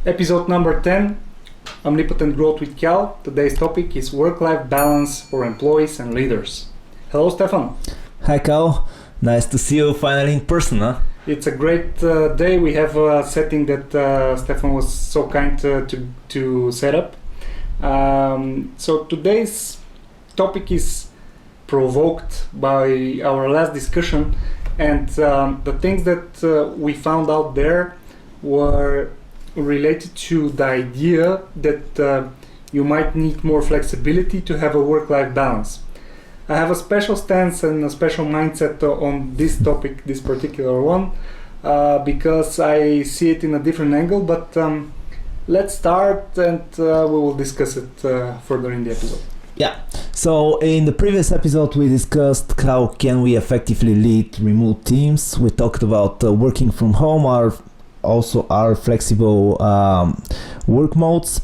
Episode number 10, Omnipotent Growth with Kal. Today's topic is work-life balance for employees and leaders. Hello, Stefan. Hi, Kal. Nice to see you finally in person, huh? It's a great day. We have a setting that Stefan was so kind to set up. So today's topic is provoked by our last discussion, and the things that we found out there were related to the idea that you might need more flexibility to have a work-life balance. I have a special stance and a special mindset on this topic, this particular one, because I see it in a different angle, but let's start and we will discuss it further in the episode. Yeah, so in the previous episode we discussed how can we effectively lead remote teams. We talked about working from home, our flexible work modes.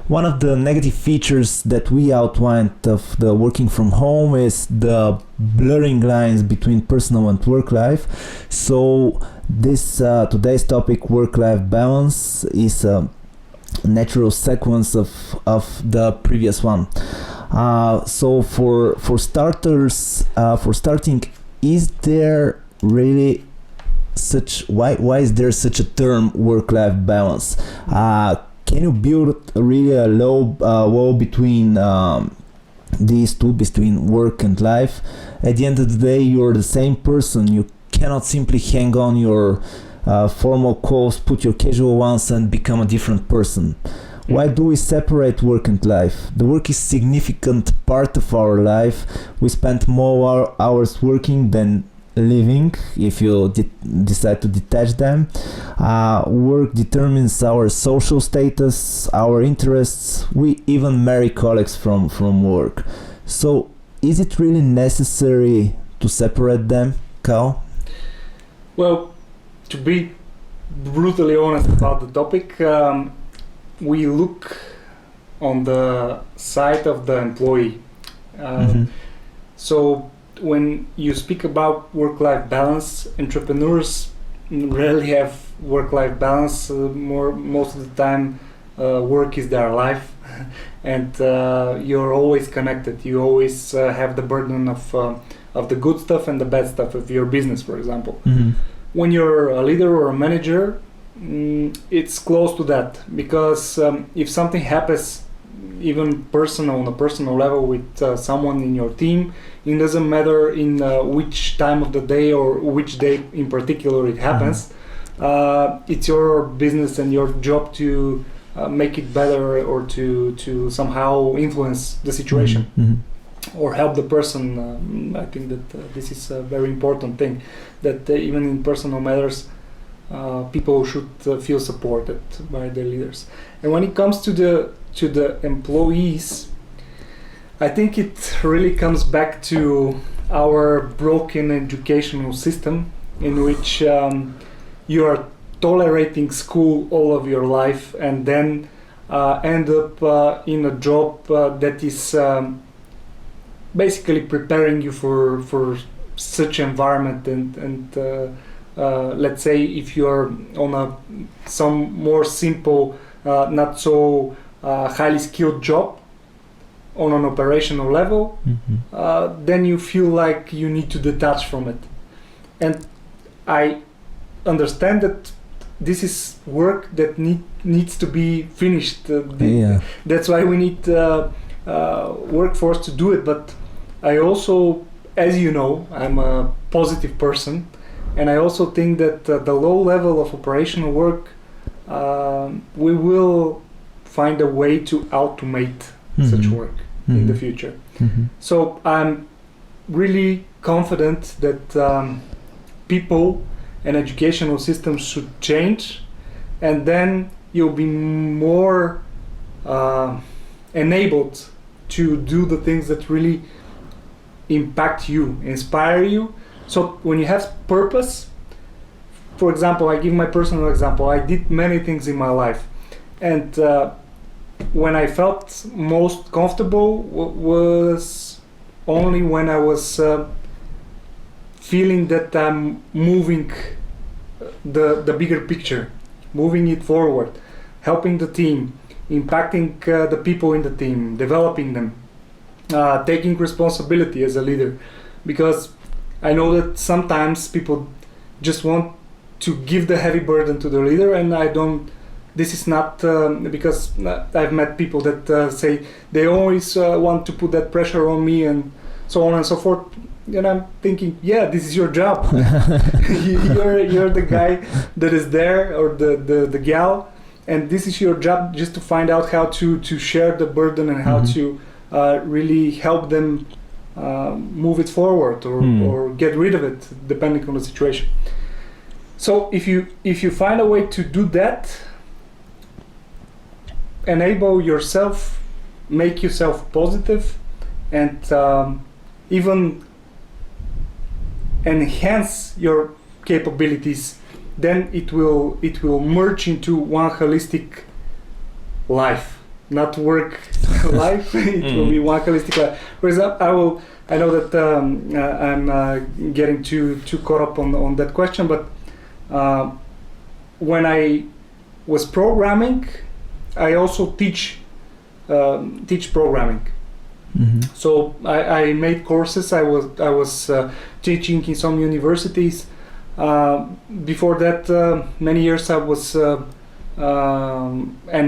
One of the negative features that we outlined of the working from home is the blurring lines between personal and work life. So this today's topic, work-life balance, is a natural sequence of the previous one. So for starting, is there really why is there such a term, work-life balance? Can you build really a low wall between these two, between work and life? At the end of the day, you're the same person. You cannot simply hang on your formal clothes, put your casual ones, and become a different person. Why do we separate work and life? The work is a significant part of our life. We spend more hours working than living, if you decide to detach them. Work determines our social status, our interests. We even marry colleagues from work. So is it really necessary to separate them, Kal? Well, to be brutally honest about the topic, we look on the side of the employee. So when you speak about work-life balance, entrepreneurs rarely have work-life balance. Most of the time, work is their life, and you're always connected. You always have the burden of the good stuff and the bad stuff of your business, for example. When you're a leader or a manager, it's close to that, because if something happens, even on a personal level with someone in your team, it doesn't matter in which time of the day or which day in particular it happens. It's your business and your job to make it better, or to somehow influence the situation or help the person. I think that this is a very important thing, that even in personal matters, people should feel supported by their leaders. And when it comes to the employees, I think it really comes back to our broken educational system, in which you are tolerating school all of your life, and then end up in a job that is basically preparing you for such environment. And let's say if you're on some more simple, not so highly skilled job on an operational level, then you feel like you need to detach from it. And I understand that this is work that needs to be finished. That's why we need workforce to do it. But I also, as you know, I'm a positive person, and I also think that the low level of operational work, we will find a way to automate such work in the future. So I'm really confident that people and educational systems should change, and then you'll be more enabled to do the things that really impact you, inspire you. So when you have purpose, for example, I give my personal example. I did many things in my life, and when I felt most comfortable was only when I was feeling that I'm moving the bigger picture, moving it forward, helping the team, impacting the people in the team, developing them, taking responsibility as a leader. Because I know that sometimes people just want to give the heavy burden to the leader, and I don't. This is not because I've met people that say they always want to put that pressure on me and so on and so forth. And I'm thinking, yeah, this is your job. you're the guy that is there, or the gal, and this is your job, just to find out how to share the burden and how to really help them move it forward or get rid of it, depending on the situation. So if you find a way to do that, enable yourself, make yourself positive, and even enhance your capabilities, then it will merge into one holistic life, not work life. It will be one holistic life. For example, I know that I'm getting too caught up on that question, but when I was programming, I also teach programming. So I made courses. I was teaching in some universities. Before that, many years I was, and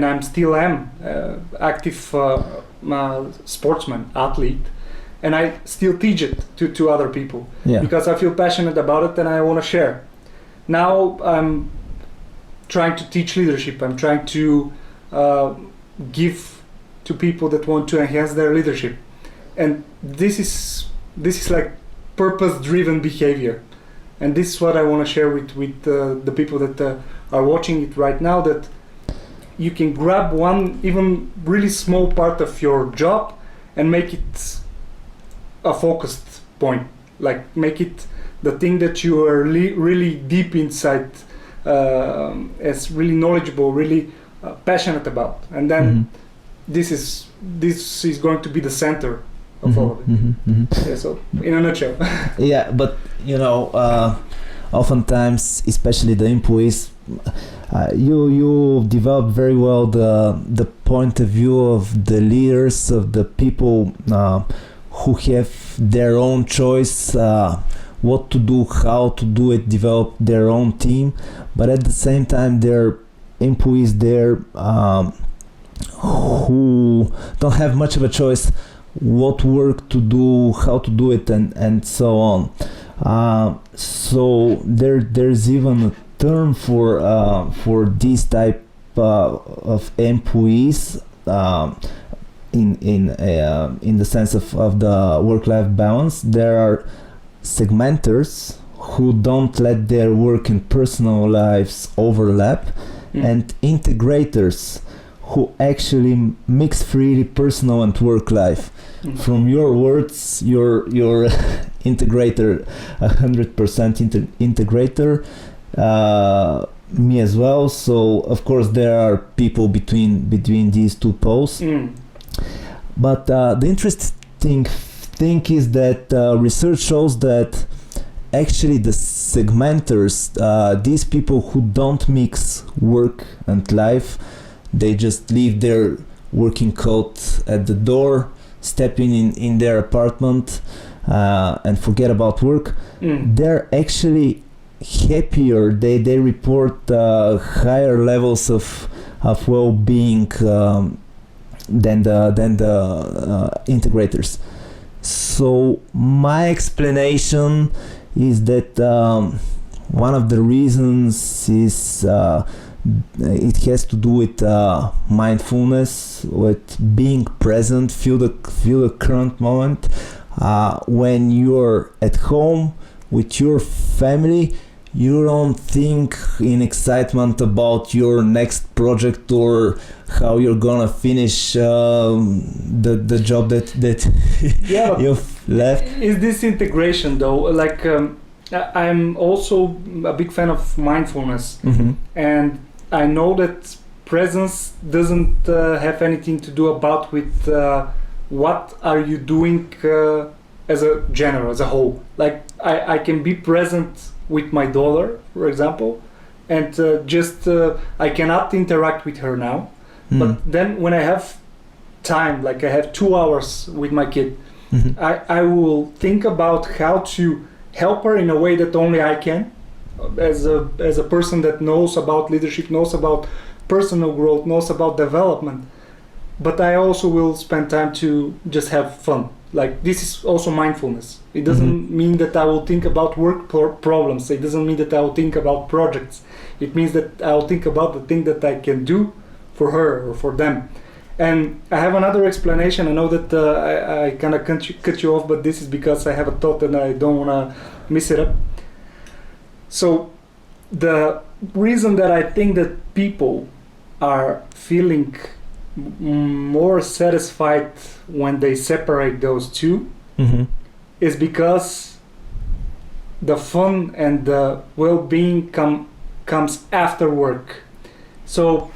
I'm still active sportsman, athlete, and I still teach it to other people because I feel passionate about it and I want to share. Now I'm trying to teach leadership. I'm trying to give to people that want to enhance their leadership, and this is like purpose-driven behavior, and this is what I want to share with the people that are watching it right now, that you can grab one even really small part of your job and make it a focused point, like make it the thing that you are really deep inside, as really knowledgeable, really passionate about, and then this is going to be the center of all of it. Yeah, so in a nutshell. Yeah, but oftentimes, especially the employees, you develop very well the point of view of the leaders, of the people who have their own choice, what to do, how to do it, develop their own team, but at the same time there are employees there who don't have much of a choice what work to do, how to do it, and so on. So there's even a term for this type of employees in the sense of the work-life balance. There are segmenters who don't let their work and personal lives overlap, and integrators who actually mix freely personal and work life. From your words, you're integrator, 100% integrator. Me as well. So of course there are people between these two poles. But the interesting thing is that research shows that actually the segmenters, these people who don't mix work and life, they just leave their working coat at the door, step in their apartment, and forget about work. They're actually happier. They report higher levels of well-being than the integrators. So my explanation is that one of the reasons is it has to do with mindfulness, with being present, feel the current moment. When you're at home with your family, you don't think in excitement about your next project or how you're gonna finish the job that you've left. Is this integration though? Like I'm also a big fan of mindfulness, and I know that presence doesn't have anything to do about with what are you doing as a general, as a whole. Like I can be present with my daughter, for example, and I cannot interact with her now. But then when I have time, like I have 2 hours with my kid, I will think about how to help her in a way that only I can, as a person that knows about leadership, knows about personal growth, knows about development. But I also will spend time to just have fun. Like, this is also mindfulness. It doesn't mean that I will think about work problems. It doesn't mean that I will think about projects. It means that I will think about the thing that I can do for her or for them. And I have another explanation. I know that I kind of cut you off, but this is because I have a thought and I don't want to miss it up. So the reason that I think that people are feeling more satisfied when they separate those two is because the fun and the well-being comes after work. So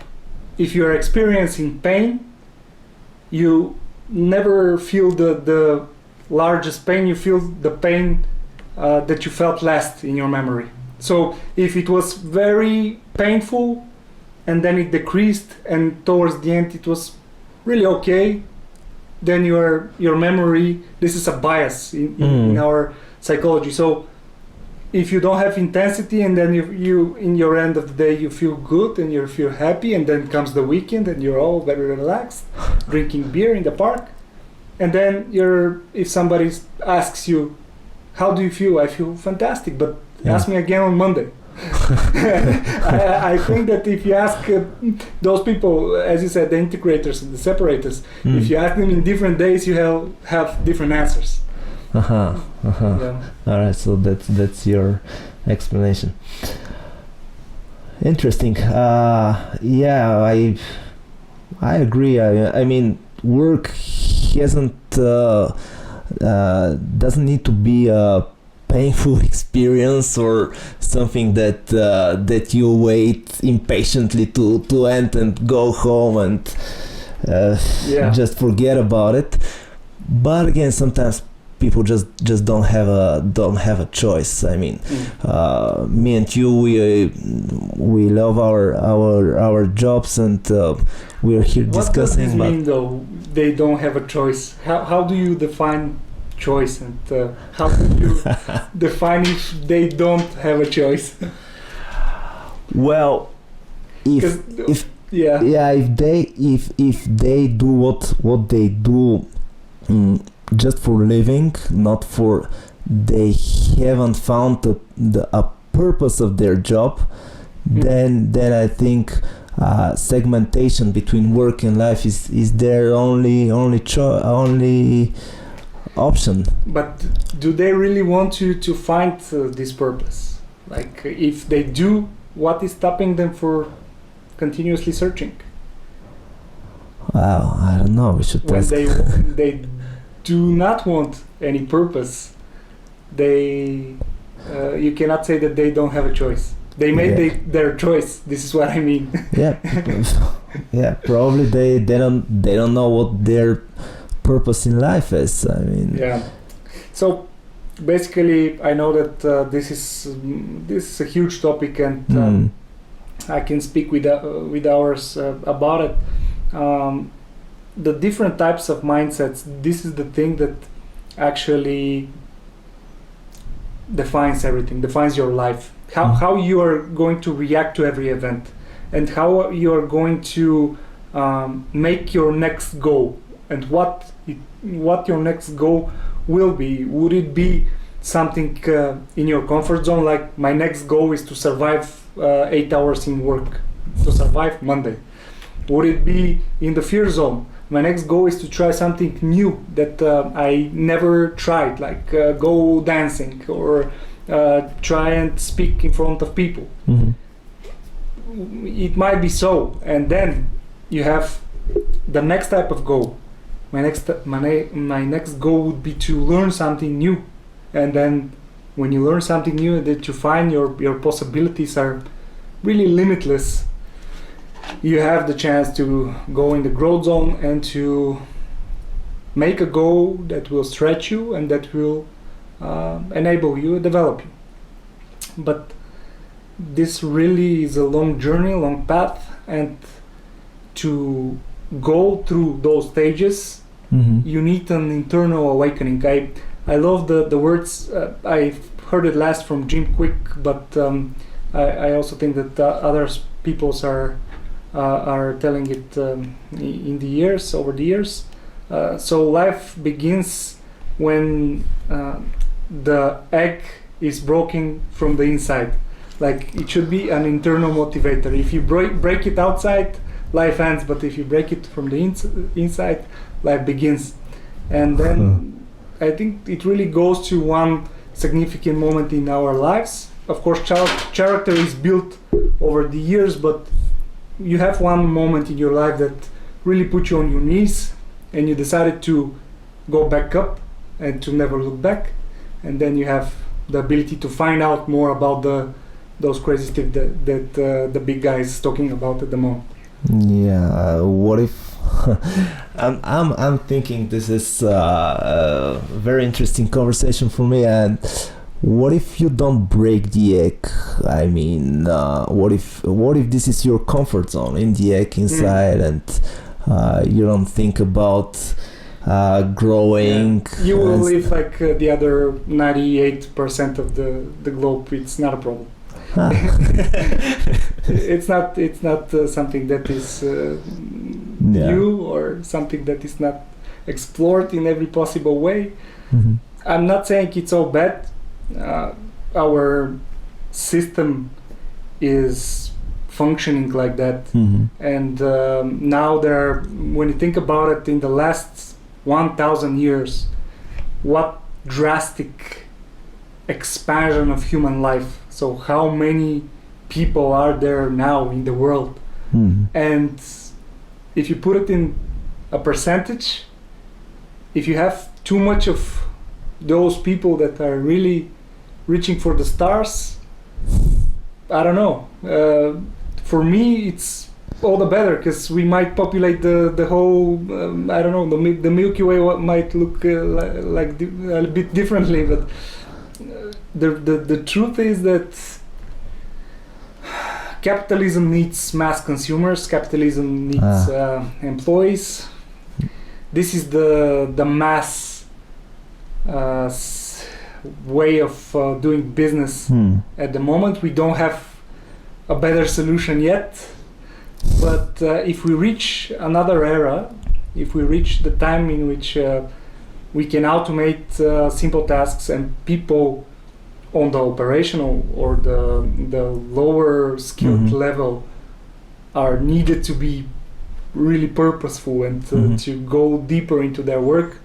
if you're experiencing pain, you never feel the largest pain. You feel the pain that you felt last in your memory. So if it was very painful and then it decreased and towards the end it was really okay, then your memory, this is a bias in our psychology. So if you don't have intensity and then you in your end of the day you feel good and you feel happy, and then comes the weekend and you're all very relaxed, drinking beer in the park, and then if somebody asks you, how do you feel? I feel fantastic, but ask me again on Monday. I think that if you ask those people, as you said, the integrators and the separators, if you ask them in different days, you have different answers. Yeah. All right, so that's your explanation. Interesting. Yeah, I agree. I mean, work doesn't need to be a painful experience or something that you wait impatiently to end and go home and just forget about it. But again, sometimes people just don't have a choice. I mean, me and you, we love our jobs, and we're here discussing. What does this mean, though? They don't have a choice. How do you define choice, and how do you define if they don't have a choice? Well, if they do what they do just for living, not for, they haven't found a purpose of their job, then I think segmentation between work and life is their only option. But do they really want to find this purpose? Like, if they do, what is stopping them for continuously searching? Wow, I don't know. We should when ask. they do not want any purpose, you cannot say that they don't have a choice. They made their choice. This is what I mean. Yeah, probably they don't know what their purpose in life is. I mean, so basically, I know that this is a huge topic, and I can speak with ours about it. The different types of mindsets, this is the thing that actually defines everything, defines your life. How you are going to react to every event, and how you are going to make your next goal, and what your next goal will be. Would it be something in your comfort zone, like my next goal is to survive 8 hours in work, to survive Monday? Would it be in the fear zone? My next goal is to try something new that I never tried, like go dancing or try and speak in front of people. It might be so, and then you have the next type of goal. My next goal would be to learn something new, and then when you learn something new, that you find your possibilities are really limitless, you have the chance to go in the growth zone and to make a goal that will stretch you and that will enable you, develop you. But this really is a long journey, a long path, and to go through those stages, you need an internal awakening. I love the words. I heard it last from Jim Quick, but I also think that other peoples are telling it in the years, over the years. So life begins when the egg is broken from the inside. Like, it should be an internal motivator. If you break it outside, life ends, but if you break it from the inside, life begins. And then I think it really goes to one significant moment in our lives. Of course, character is built over the years, but you have one moment in your life that really put you on your knees, and you decided to go back up and to never look back. And then you have the ability to find out more about those crazy stuff that the big guy is talking about at the moment. Yeah. What if I'm thinking this is a very interesting conversation for me. And what if you don't break the egg? I mean, what if this is your comfort zone in the egg inside, and you don't think about growing? Yeah. You will live like the other 98% of the globe. It's not a problem. It's not something that is new, or something that is not explored in every possible way. I'm not saying it's all bad. Our system is functioning like that, and now when you think about it, in the last 1,000 years, what drastic expansion of human life. So how many people are there now in the world? And if you put it in a percentage, if you have too much of those people that are really reaching for the stars, I don't know. For me, it's all the better, because we might populate the whole, I don't know, the Milky Way might look like a bit differently, but the truth is that capitalism needs mass consumers, capitalism needs employees. This is the mass way of doing business at the moment. We don't have a better solution yet, but if we reach another era, if we reach the time in which we can automate simple tasks, and people on the operational or the lower skilled level are needed to be really purposeful and to go deeper into their work,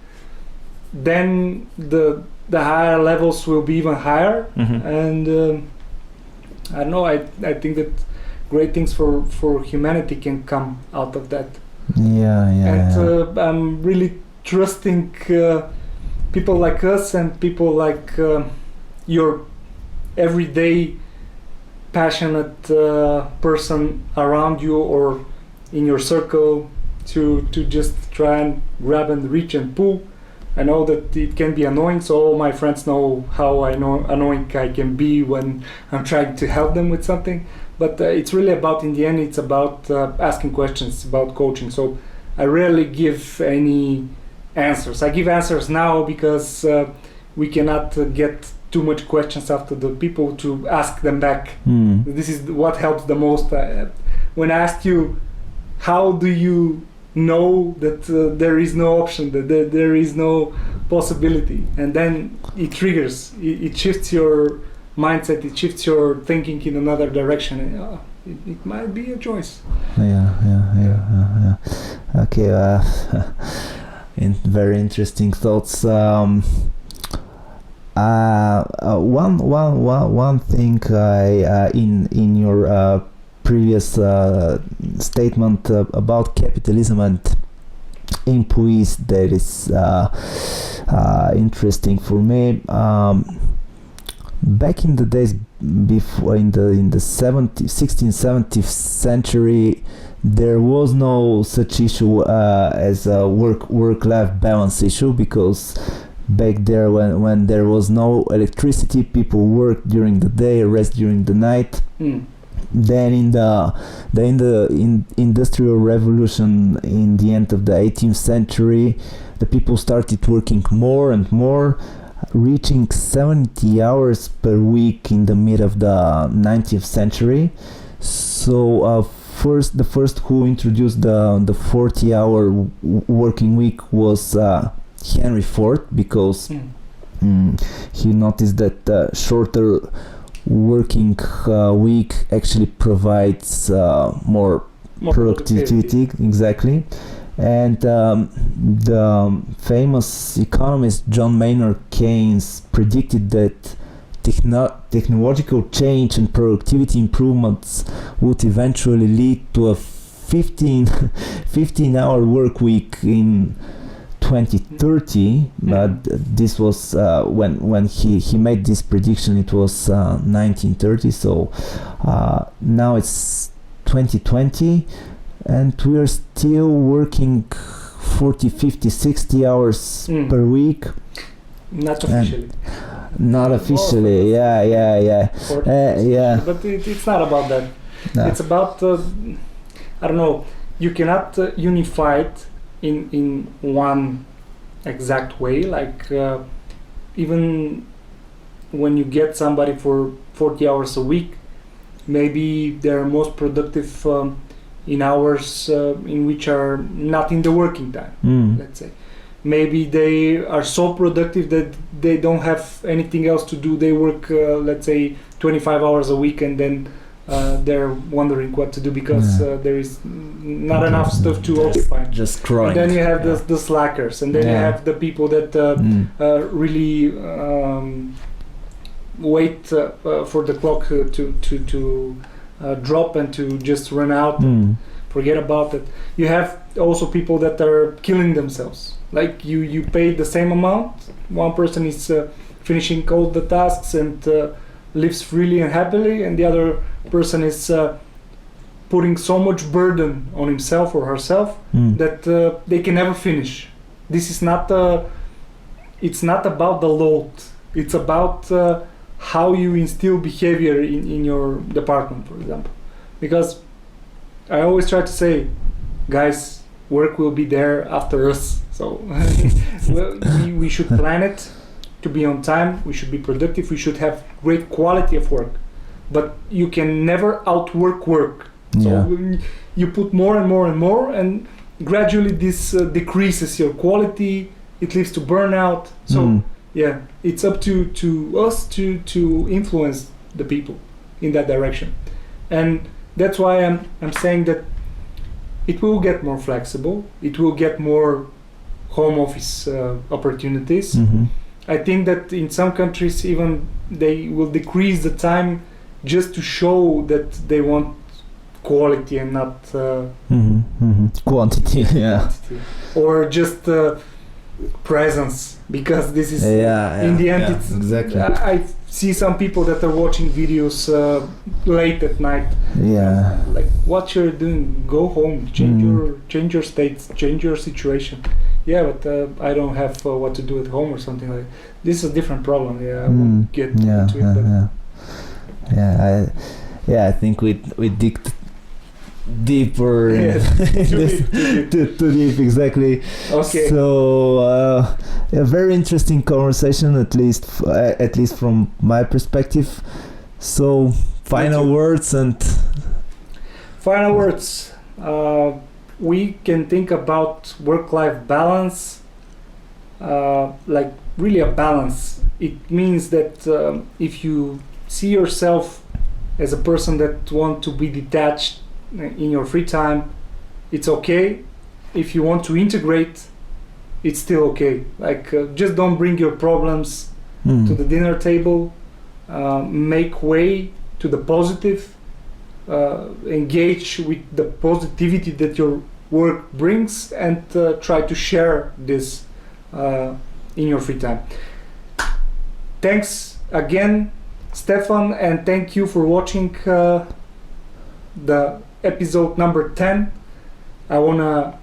then the higher levels will be even higher. And I don't know, I think that great things for humanity can come out of that. And I'm really trusting people like us and people like your everyday passionate person around you or in your circle to just try and grab and reach and pull. I know that it can be annoying, so all my friends know how annoying I can be when I'm trying to help them with something. But it's really about, in the end, it's about asking questions, about coaching. So I rarely give any answers. I give answers now because we cannot get too much questions after the people to ask them back. This is what helps the most. When I asked you, how do you know that there is no option, that there is no possibility, and then it triggers, it shifts your mindset, it shifts your thinking in another direction. It might be a choice. Okay. Very interesting thoughts. One thing in your previous statement about capitalism and employees that is interesting for me. Back in the days before, in the 16th, 17th century, there was no such issue as a work-life balance issue, because back there when there was no electricity. People worked during the day, rest during the night. Then in the industrial revolution in the end of the 18th century, the people started working more and more, reaching 70 hours per week in the mid of the 19th century. So the first who introduced the 40-hour working week was Henry Ford, because he noticed that shorter working week actually provides more productivity. Exactly. And the famous economist John Maynard Keynes predicted that technological change and productivity improvements would eventually lead to a 15-hour work week in 2030, but this was when he made this prediction, it was 1930. So now it's 2020, and we are still working 40, 50, 60 hours per week. Not officially. Not officially, yeah. But it's not about that. No. It's about I don't know. You cannot unify it in one exact way. Like even when you get somebody for 40 hours a week, maybe they're most productive in hours in which are not in the working time. Let's say. Maybe they are so productive that they don't have anything else to do. They work, let's say, 25 hours a week, and then they're wondering what to do because there is not enough stuff to occupy. Just crying. And then you have the slackers, and then you have the people that really wait for the clock to drop and to just run out and forget about it. You have also people that are killing themselves. Like you pay the same amount. One person is finishing all the tasks and lives freely and happily, and the other person is putting so much burden on himself or herself that they can never finish. This is not it's not about the load. It's about how you instill behavior in your department, for example. Because I always try to say, guys, work will be there after us. So we should plan it to be on time. We should be productive. We should have great quality of work. But you can never outwork work. So you put more and more and more, and gradually this decreases your quality. It leads to burnout. So it's up to us to influence the people in that direction. And that's why I'm saying that it will get more flexible. It will get more home office opportunities. I think that in some countries even they will decrease the time just to show that they want quality and not quantity. Quantity. Or just presence, because this is in the end it's exactly. I see some people that are watching videos late at night. Like, what you're doing? Go home, change your states, change your situation. But I don't have what to do at home or something like that. This is a different problem. I won't get into it. I think we digged deeper too deep, exactly. Okay. So a very interesting conversation, at least from my perspective. So final words. We can think about work-life balance, like really a balance. It means that if you see yourself as a person that want to be detached in your free time, it's okay. If you want to integrate, it's still okay. Like just don't bring your problems to the dinner table. Make way to the positive. Engage with the positivity that your work brings, and try to share this in your free time. Thanks again, Stefan, and thank you for watching the episode number 10. I want to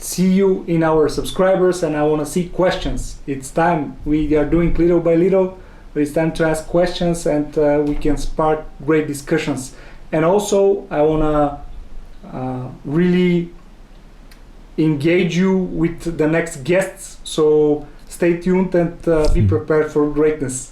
see you in our subscribers, and I want to see questions. It's time. We are doing little by little, but it's time to ask questions, and we can spark great discussions. And also, I want to really engage you with the next guests. So stay tuned and be prepared for greatness.